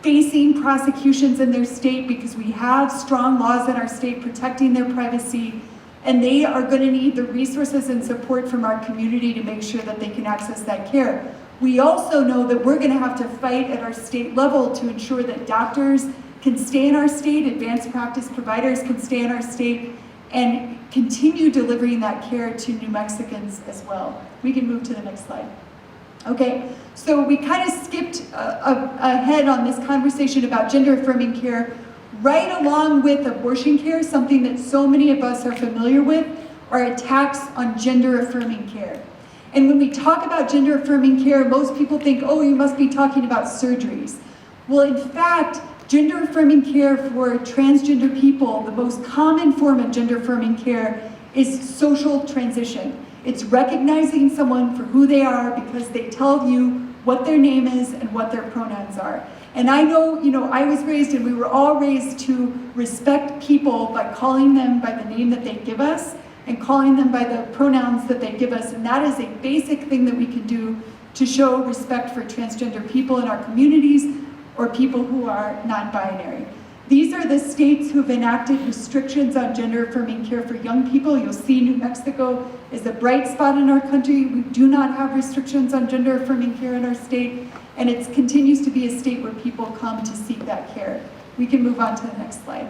facing prosecutions in their state, because we have strong laws in our state protecting their privacy, and they are going to need the resources and support from our community to make sure that they can access that care. We also know that we're going to have to fight at our state level to ensure that doctors can stay in our state, advanced practice providers can stay in our state, and continue delivering that care to New Mexicans as well. We can move to the next slide. Okay, so we kind of skipped ahead on this conversation about gender-affirming care. Right along with abortion care, something that so many of us are familiar with are attacks on gender-affirming care. And when we talk about gender-affirming care, most people think, oh, you must be talking about surgeries. Well, in fact, gender-affirming care for transgender people, the most common form of gender-affirming care is social transition. It's recognizing someone for who they are because they tell you what their name is and what their pronouns are. And I know, I was raised and we were all raised to respect people by calling them by the name that they give us and calling them by the pronouns that they give us. And that is a basic thing that we can do to show respect for transgender people in our communities or people who are non-binary. These are the states who've enacted restrictions on gender-affirming care for young people. You'll see New Mexico is a bright spot in our country. We do not have restrictions on gender-affirming care in our state, and it continues to be a state where people come to seek that care. We can move on to the next slide.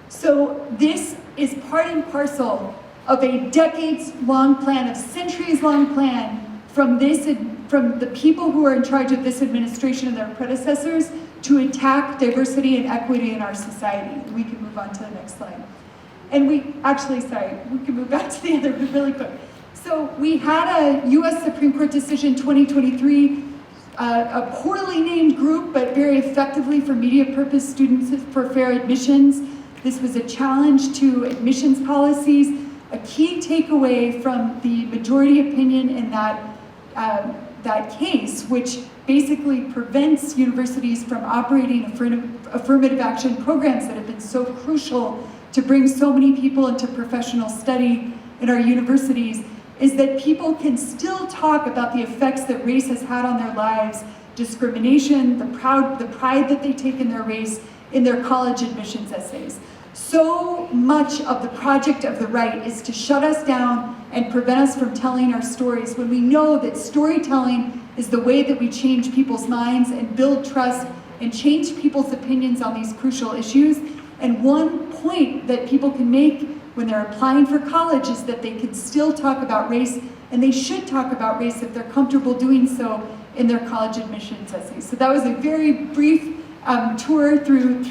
So this is part and parcel of a decades-long plan, a centuries-long plan from the people who are in charge of this administration and their predecessors to attack diversity and equity in our society. We can move on to the next slide. And we can move back to the other really quick. So we had a US Supreme Court decision 2023, a poorly named group, but very effectively for media purpose students for fair admissions. This was a challenge to admissions policies. A key takeaway from the majority opinion in that case, which basically prevents universities from operating affirmative action programs that have been so crucial to bring so many people into professional study in our universities, is that people can still talk about the effects that race has had on their lives, discrimination, the pride that they take in their race in their college admissions essays. So much of the project of the right is to shut us down and prevent us from telling our stories when we know that storytelling is the way that we change people's minds and build trust and change people's opinions on these crucial issues. And one point that people can make when they're applying for college is that they can still talk about race, and they should talk about race if they're comfortable doing so in their college admissions essays. So that was a very brief tour through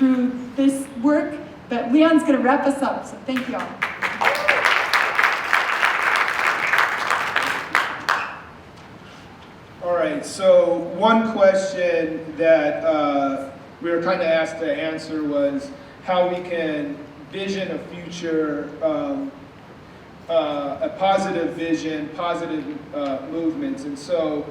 this work, but Leon's gonna wrap us up, so thank you all. All right, so one question that we were kind of asked to answer was how we can vision of future, a positive vision, positive movements. And so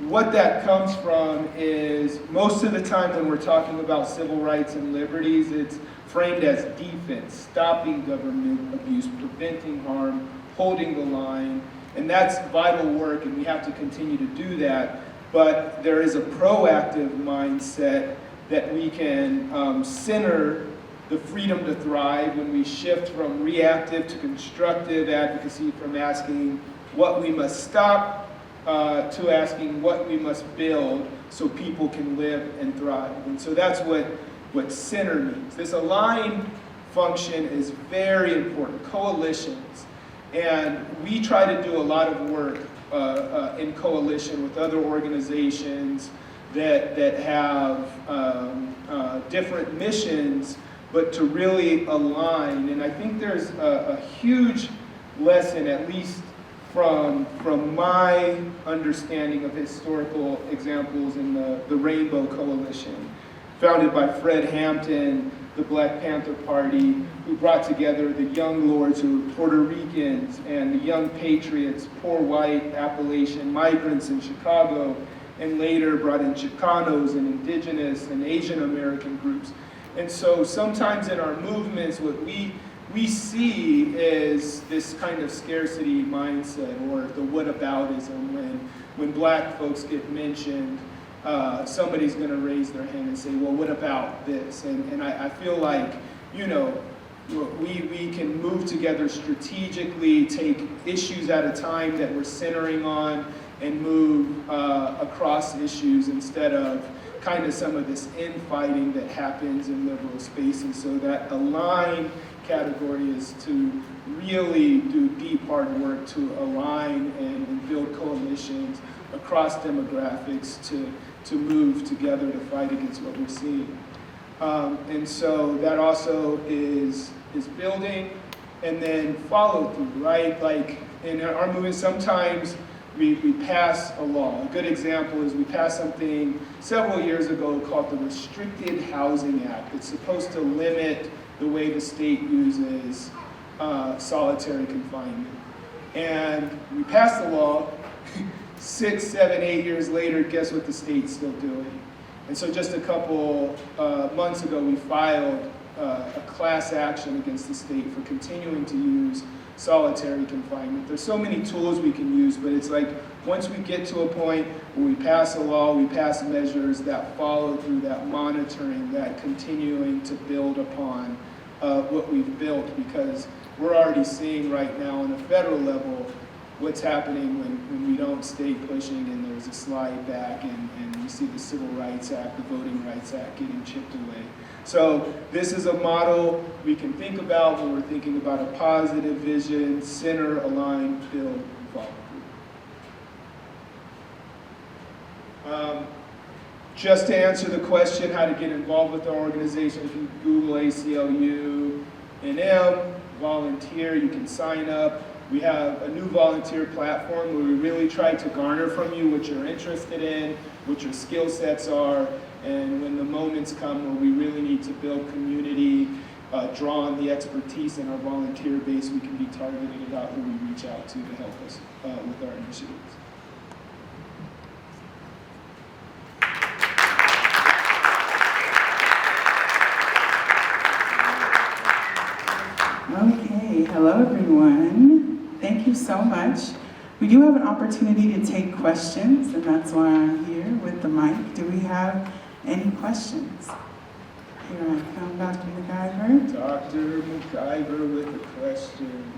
what that comes from is most of the time when we're talking about civil rights and liberties, it's framed as defense, stopping government abuse, preventing harm, holding the line. And that's vital work, and we have to continue to do that. But there is a proactive mindset that we can center the freedom to thrive when we shift from reactive to constructive advocacy, from asking what we must stop to asking what we must build so people can live and thrive. And so that's what center means. This align function is very important, coalitions. And we try to do a lot of work in coalition with other organizations that have different missions, but to really align. And I think there's a huge lesson, at least from my understanding of historical examples in the Rainbow Coalition, founded by Fred Hampton, the Black Panther Party, who brought together the young lords who were Puerto Ricans and the young patriots, poor white Appalachian migrants in Chicago, and later brought in Chicanos and indigenous and Asian American groups. And so sometimes in our movements, what we see is this kind of scarcity mindset, or the whataboutism. When black folks get mentioned, somebody's going to raise their hand and say, well, what about this? And I feel like, you know, we can move together strategically, take issues at a time that we're centering on, and move across issues instead of kind of some of this infighting that happens in liberal spaces. So that align category is to really do deep hard work to align and build coalitions across demographics to move together to fight against what we're seeing. And so that also is building and then follow through, right? Like in our movement, sometimes we pass a law. A good example is we passed something several years ago called the Restricted Housing Act. It's supposed to limit the way the state uses solitary confinement. And we passed the law. 6, 7, 8 years later, guess what the state's still doing? And so just a couple months ago, we filed a class action against the state for continuing to use solitary confinement. There's so many tools we can use, but it's like once we get to a point where we pass a law, we pass measures that follow through, that monitoring, that continuing to build upon what we've built, because we're already seeing right now on a federal level what's happening when we don't stay pushing and there's a slide back and you see the Civil Rights Act, the Voting Rights Act getting chipped away. So this is a model we can think about when we're thinking about a positive vision, center, align, build, and follow through. Just to answer the question, how to get involved with our organization, if you Google ACLU NM, volunteer, you can sign up. We have a new volunteer platform where we really try to garner from you what you're interested in, what your skill sets are, and when the moments come where we really need to build community, draw on the expertise in our volunteer base, we can be targeted about who we reach out to help us with our initiatives. Okay, hello everyone. Thank you so much. We do have an opportunity to take questions, and that's why I'm here with the mic. Do we have any questions? Here I come, Dr. McIver. Dr. McIver with a question.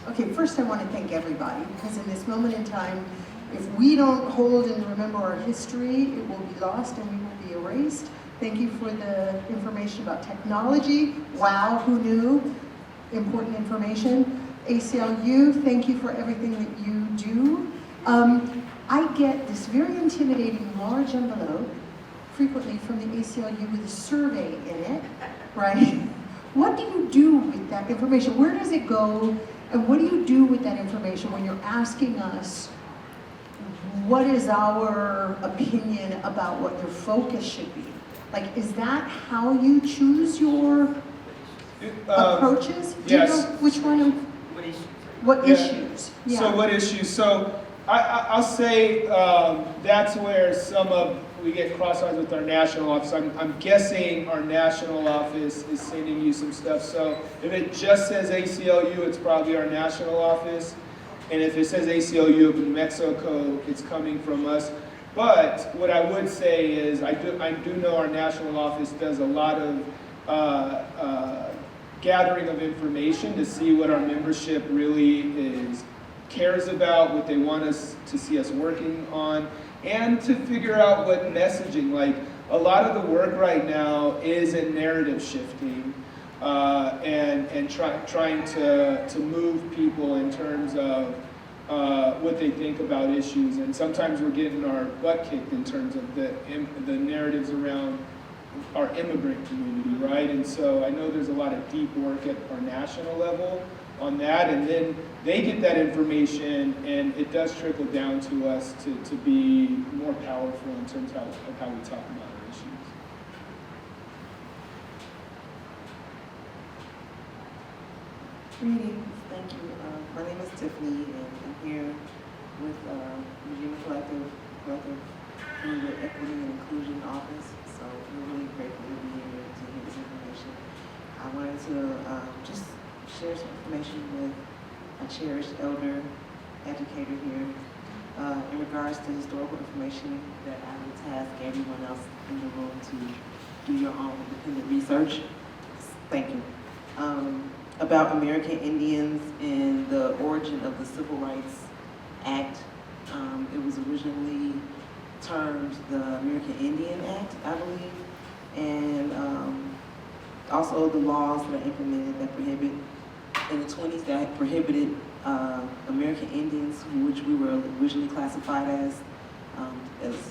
Okay, first I want to thank everybody, because in this moment in time, if we don't hold and remember our history, it will be lost and we will be erased. Thank you for the information about technology. Wow, who knew? Important information. ACLU, thank you for everything that you do. I get this very intimidating large envelope, frequently from the ACLU with a survey in it, right? What do you do with that information? Where does it go? And what do you do with that information when you're asking us what is our opinion about what your focus should be? Like, is that how you choose your approaches? Do you yes. know which one of, what Yeah. issues? Yeah. So what issues? So I'll say that's where we get cross-eyes with our national office. I'm guessing our national office is sending you some stuff. So if it just says ACLU, it's probably our national office. And if it says ACLU of New Mexico, it's coming from us. But what I would say is I do know our national office does a lot of gathering of information to see what our membership really cares about, what they want us to see us working on, and to figure out what messaging, like a lot of the work right now is in narrative shifting and trying to move people in terms of what they think about issues. And sometimes we're getting our butt kicked in terms of the narratives around our immigrant community, right? And so I know there's a lot of deep work at our national level on that, and then they get that information, and it does trickle down to us to be more powerful in terms of how we talk about our issues. Greetings, thank you. My name is Tiffany, and I'm here with Virginia Collective through the Equity and Inclusion Office. So we're really grateful to be here to hear this information. I wanted to just share some information with a cherished elder educator here in regards to historical information that I would task everyone else in the room to do your own independent research. Thank you. About American Indians and the origin of the Civil Rights Act. It was originally termed the American Indian Act, I believe, and also the laws that are implemented that prohibit, in the 20s, that prohibited American Indians, which we were originally classified as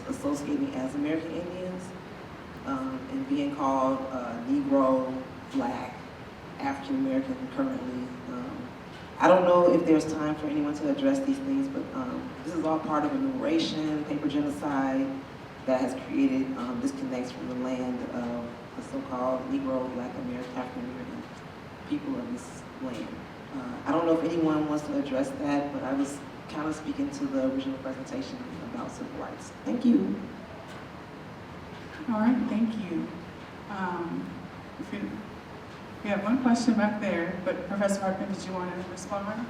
associating as American Indians, and being called Negro, Black, African American currently. I don't know if there's time for anyone to address these things, but this is all part of enumeration, paper genocide that has created disconnects from the land of the so-called Negro, Black American, African American people of this land. I don't know if anyone wants to address that, but I was kind of speaking to the original presentation about civil rights. Thank you. All right, thank you. We have one question back there, but Professor Hardeman, did you want to respond?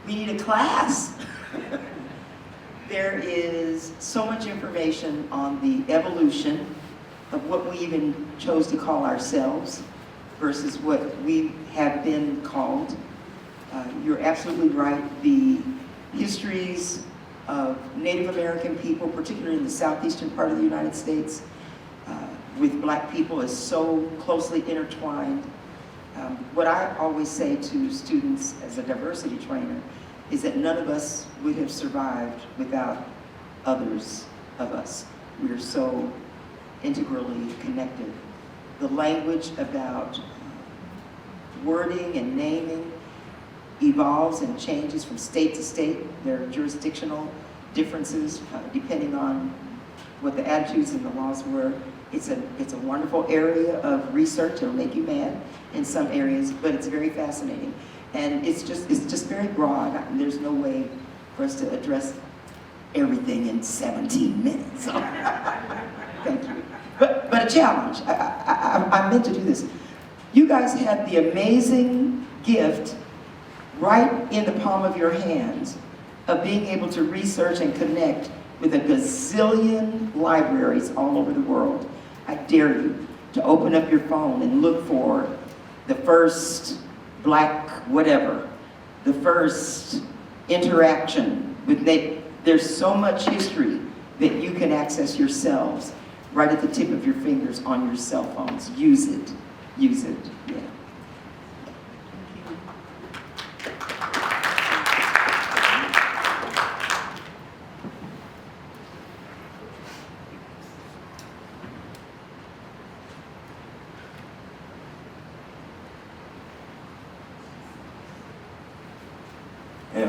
We need a class. There is so much information on the evolution of what we even chose to call ourselves versus what we have been called. You're absolutely right. The histories of Native American people, particularly in the southeastern part of the United States, with Black people is so closely intertwined. What I always say to students as a diversity trainer is that none of us would have survived without others of us. We're so integrally connected. The language about wording and naming evolves and changes from state to state. There are jurisdictional differences depending on what the attitudes and the laws were. It's a wonderful area of research. It'll make you mad in some areas, but it's very fascinating. And it's just very broad. There's no way for us to address everything in 17 minutes. So, thank you. But a challenge. I meant to do this. You guys had the amazing gift right in the palm of your hands of being able to research and connect with a gazillion libraries all over the world. I dare you to open up your phone and look for the first Black whatever, the first interaction with Native. There's so much history that you can access yourselves right at the tip of your fingers on your cell phones. Use it. Use it. Yeah.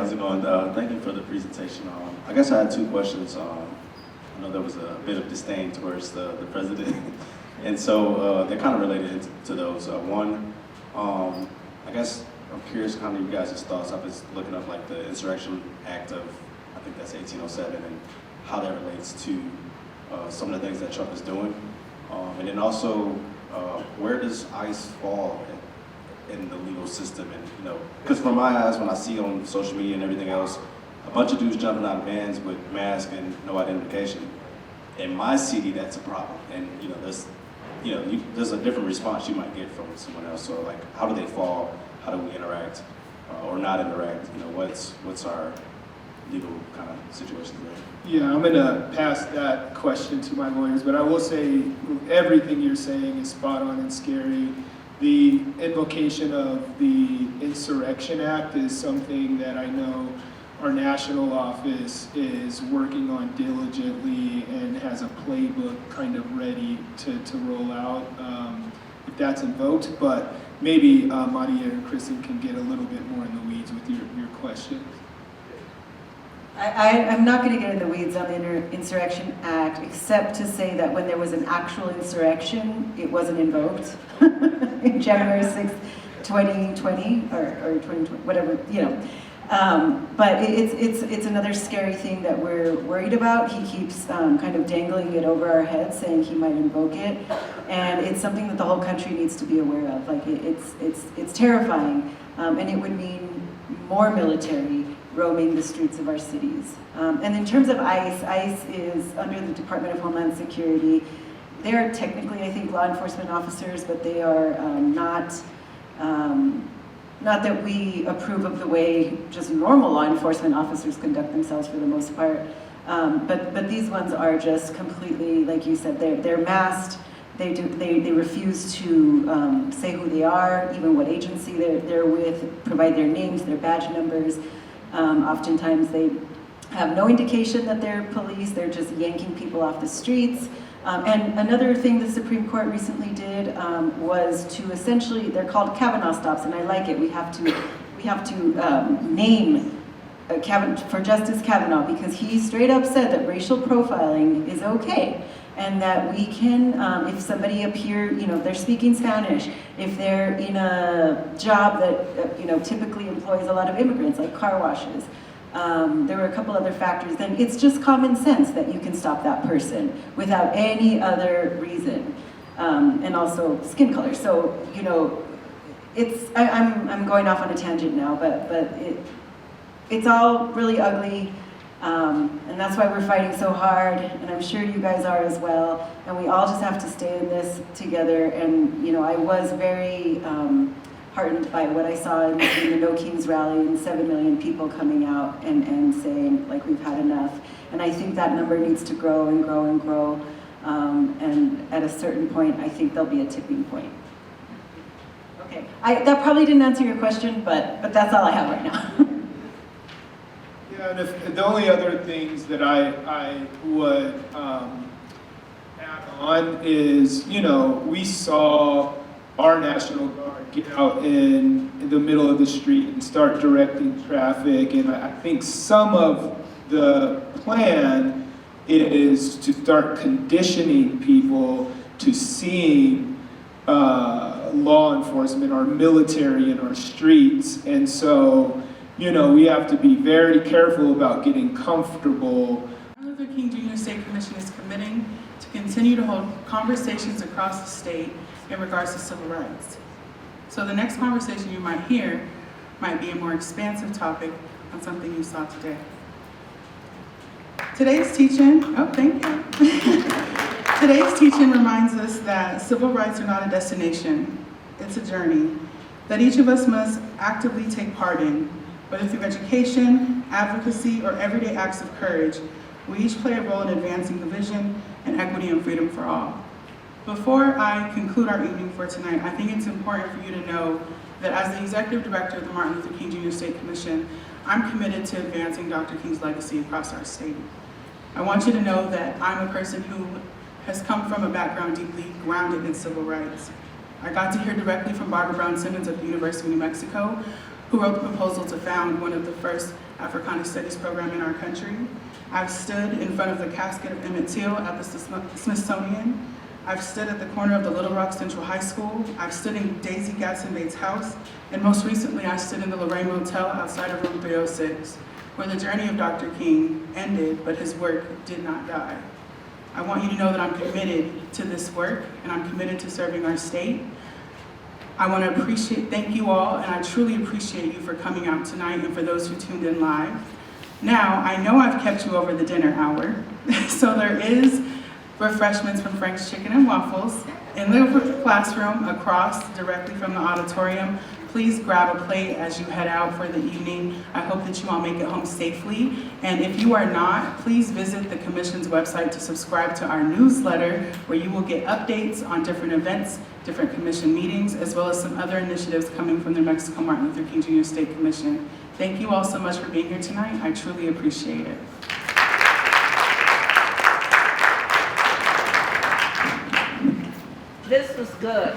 how's it going? Thank you for the presentation. I guess I had two questions. I know there was a bit of disdain towards the president, and so they're kind of related to those. One, I guess I'm curious kind of you guys' thoughts. I was looking up like the Insurrection Act of, I think that's 1807, and how that relates to some of the things that Trump is doing. And then also, where does ICE fall in the legal system? And, you know, because from my eyes, when I see on social media and everything else, a bunch of dudes jumping out of vans with masks and no identification. In my city, that's a problem. And, you know, there's a different response you might get from someone else. So, like, how do they fall? How do we interact or not interact? You know, what's our legal kind of situation there? Yeah, I'm gonna pass that question to my lawyers, but I will say everything you're saying is spot on and scary. The invocation of the Insurrection Act is something that I know our national office is working on diligently and has a playbook kind of ready to roll out if that's invoked. But maybe Maria and Kristen can get a little bit more in the weeds with your question. I'm not going to get in the weeds on the Insurrection Act, except to say that when there was an actual insurrection, it wasn't invoked in January 6th, 2020, or 2020, whatever, you know. But it's another scary thing that we're worried about. He keeps kind of dangling it over our heads, saying he might invoke it, and it's something that the whole country needs to be aware of. Like it's terrifying, and it would mean more military roaming the streets of our cities. And in terms of ICE is under the Department of Homeland Security. They are technically, I think, law enforcement officers, but they are not that we approve of the way just normal law enforcement officers conduct themselves for the most part. But these ones are just completely, like you said, they're masked. They refuse to say who they are, even what agency they're with, provide their names, their badge numbers. Oftentimes they have no indication that they're police, they're just yanking people off the streets. And another thing the Supreme Court recently did was to essentially, they're called Kavanaugh stops, and I like it. We have to name for Justice Kavanaugh, because he straight up said that racial profiling is okay. And that we can, if somebody they're speaking Spanish, if they're in a job that, typically employs a lot of immigrants, like car washes, there were a couple other factors, then it's just common sense that you can stop that person without any other reason. And also skin color. So, I'm going off on a tangent now, but it's all really ugly. And that's why we're fighting so hard, and I'm sure you guys are as well. And we all just have to stay in this together. And I was very heartened by what I saw in the No Kings rally, and 7 million people coming out and saying, like, we've had enough. And I think that number needs to grow and grow and grow. And at a certain point, I think there'll be a tipping point. Okay, that probably didn't answer your question, but that's all I have right now. Yeah, and the only other things that I would add on is, we saw our National Guard get out in the middle of the street and start directing traffic, and I think some of the plan is to start conditioning people to seeing law enforcement, our military in our streets, and so we have to be very careful about getting comfortable. Martin Luther King Jr. State Commission is committing to continue to hold conversations across the state in regards to civil rights. So the next conversation you might hear might be a more expansive topic on something you saw today. Today's teaching reminds us that civil rights are not a destination, it's a journey that each of us must actively take part in. Whether through education, advocacy, or everyday acts of courage, we each play a role in advancing the vision and equity and freedom for all. Before I conclude our evening for tonight, I think it's important for you to know that as the Executive Director of the Martin Luther King Jr. State Commission, I'm committed to advancing Dr. King's legacy across our state. I want you to know that I'm a person who has come from a background deeply grounded in civil rights. I got to hear directly from Barbara Brown Simmons at the University of New Mexico, who wrote the proposal to found one of the first Africana Studies program in our country. I've stood in front of the casket of Emmett Till at the Smithsonian. I've stood at the corner of the Little Rock Central High School. I've stood in Daisy Gatson Bates' house. And most recently, I stood in the Lorraine Motel outside of room 306, where the journey of Dr. King ended, but his work did not die. I want you to know that I'm committed to this work, and I'm committed to serving our state. I want to thank you all, and I truly appreciate you for coming out tonight and for those who tuned in live. Now, I know I've kept you over the dinner hour, so there is refreshments from Frank's Chicken and Waffles in the classroom across directly from the auditorium. Please grab a plate as you head out for the evening. I hope that you all make it home safely. And if you are not, please visit the Commission's website to subscribe to our newsletter, where you will get updates on different events, different Commission meetings, as well as some other initiatives coming from the New Mexico Martin Luther King Jr. State Commission. Thank you all so much for being here tonight. I truly appreciate it. This was good.